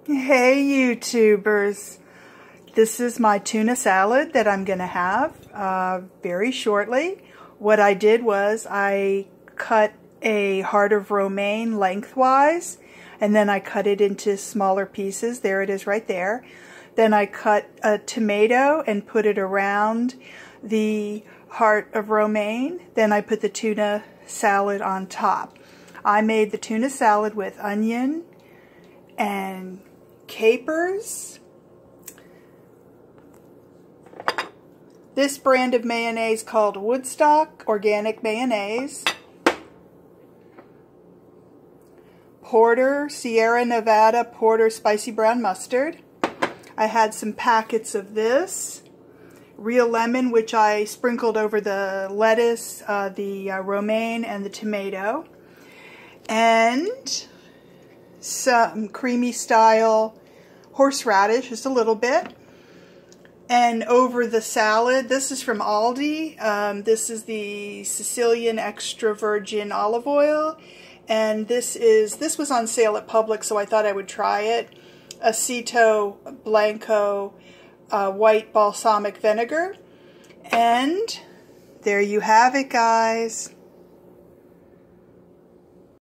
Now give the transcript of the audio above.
Hey YouTubers, this is my tuna salad that I'm going to have very shortly. What I did was I cut a heart of romaine lengthwise, and then I cut it into smaller pieces. There it is right there. Then I cut a tomato and put it around the heart of romaine. Then I put the tuna salad on top. I made the tuna salad with onion and capers. This brand of mayonnaise called Woodstock organic mayonnaise. Porter, Sierra Nevada Porter spicy brown mustard. I had some packets of this. Real lemon, which I sprinkled over the lettuce, the romaine, and the tomato. And some creamy style horseradish, just a little bit. And over the salad, this is from Aldi. This is the Sicilian extra virgin olive oil. And this was on sale at Publix, so I thought I would try it. Aceto Blanco white balsamic vinegar. And there you have it, guys.